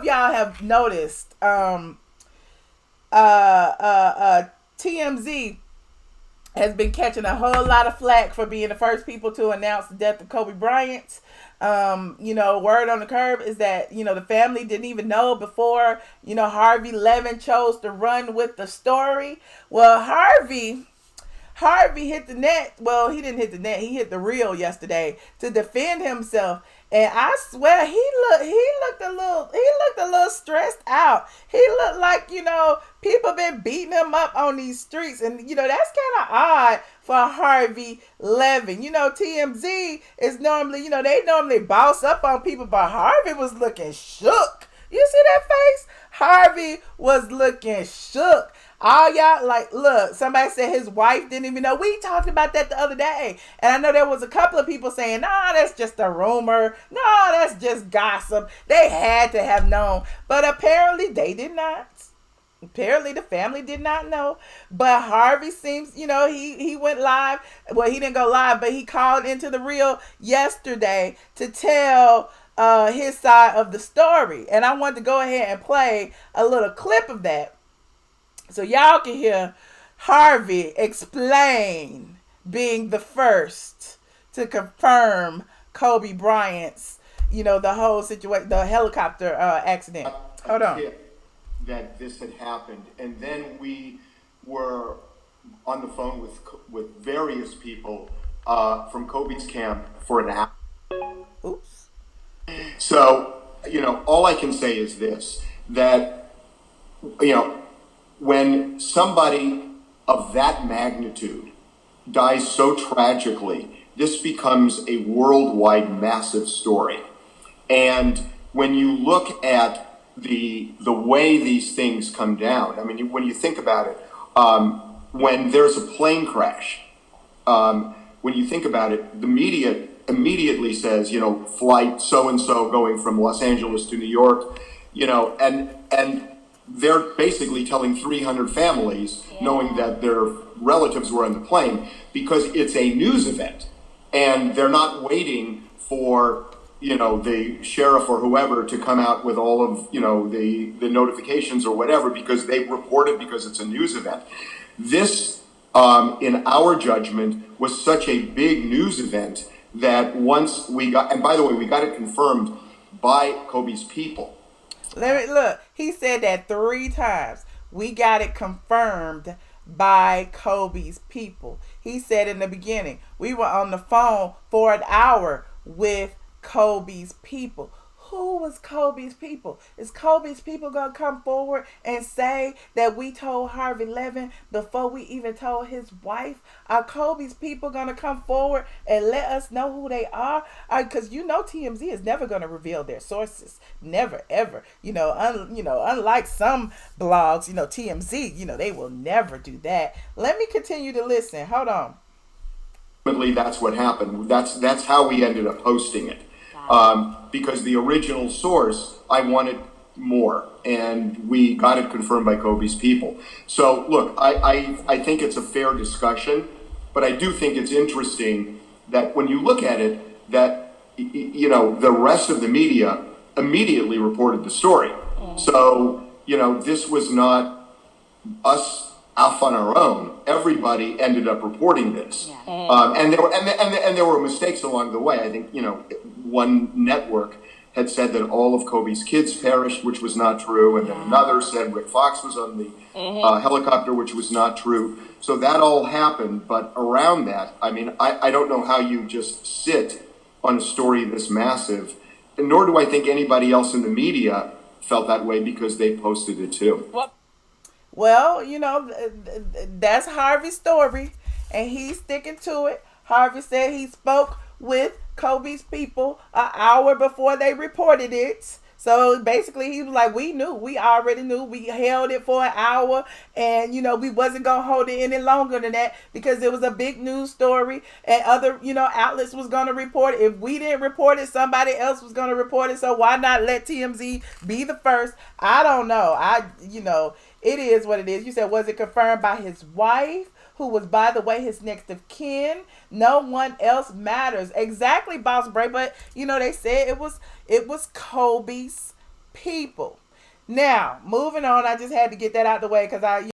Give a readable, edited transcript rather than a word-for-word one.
y'all have noticed. TMZ has been catching a whole lot of flack for being the first people to announce the death of Kobe Bryant. Word on the curb is that, the family didn't even know before, Harvey Levin chose to run with the story. Well, Harvey hit the net. Well, he didn't hit the net. He hit the reel yesterday to defend himself. And I swear he looked a little stressed out. He looked like, people been beating him up on these streets. And, that's kind of odd for Harvey Levin. TMZ is normally, they normally boss up on people, but Harvey was looking shook. You see that face? Harvey was looking shook. All y'all, look, somebody said his wife didn't even know. We talked about that the other day. And I know there was a couple of people saying, nah, that's just a rumor. No, that's just gossip. They had to have known. But apparently they did not. Apparently the family did not know. But Harvey seems, he went live. Well, he didn't go live, but he called into the reel yesterday to tell his side of the story. And I wanted to go ahead and play a little clip of that, so y'all can hear Harvey explain being the first to confirm Kobe Bryant's, the whole situation, the helicopter accident. Hold on. That this had happened, and then we were on the phone with various people from Kobe's camp for an hour. Oops. So, all I can say is this, that, when somebody of that magnitude dies so tragically, this becomes a worldwide massive story. And when you look at the way these things come down, I mean, when you think about it, when there's a plane crash, when you think about it, the media immediately says, flight so-and-so going from Los Angeles to New York, and they're basically telling 300 families, knowing that their relatives were on the plane, because it's a news event. And they're not waiting for, the sheriff or whoever to come out with all of, the notifications or whatever, because they report it because it's a news event. This, in our judgment, was such a big news event that once we got, and by the way, we got it confirmed by Kobe's people. Let me look. He said that 3 times. We got it confirmed by Kobe's people. He said in the beginning, we were on the phone for an hour with Kobe's people. Who was Kobe's people? Is Kobe's people going to come forward and say that we told Harvey Levin before we even told his wife? Are Kobe's people going to come forward and let us know who they are? Because TMZ is never going to reveal their sources. Never, ever. Unlike some blogs, TMZ, they will never do that. Let me continue to listen. Hold on. Ultimately, that's what happened. That's how we ended up posting it. Because the original source, I wanted more, and we got it confirmed by Kobe's people. So look, I think it's a fair discussion, but I do think it's interesting that when you look at it, that, the rest of the media immediately reported the story. So, this was not us off on our own. Everybody ended up reporting this. And there were mistakes along the way. I think, one network had said that all of Kobe's kids perished, which was not true, and then another said Rick Fox was on the helicopter, which was not true. So that all happened, but around that, I mean, I don't know how you just sit on a story this massive, and nor do I think anybody else in the media felt that way because they posted it too. Well, that's Harvey's story, and he's sticking to it. Harvey said he spoke with Kobe's people an hour before they reported it. So basically he was like, we already knew. We held it for an hour, and we wasn't gonna hold it any longer than that because it was a big news story, and other outlets was gonna report it. If we didn't report it, somebody else was gonna report it. So why not let TMZ be the first? I don't know. It is what it is. You said, was it confirmed by his wife, who was, by the way, his next of kin? No one else matters. Exactly, Boss Bray. But they said it was Kobe's people. Now, moving on, I just had to get that out the way because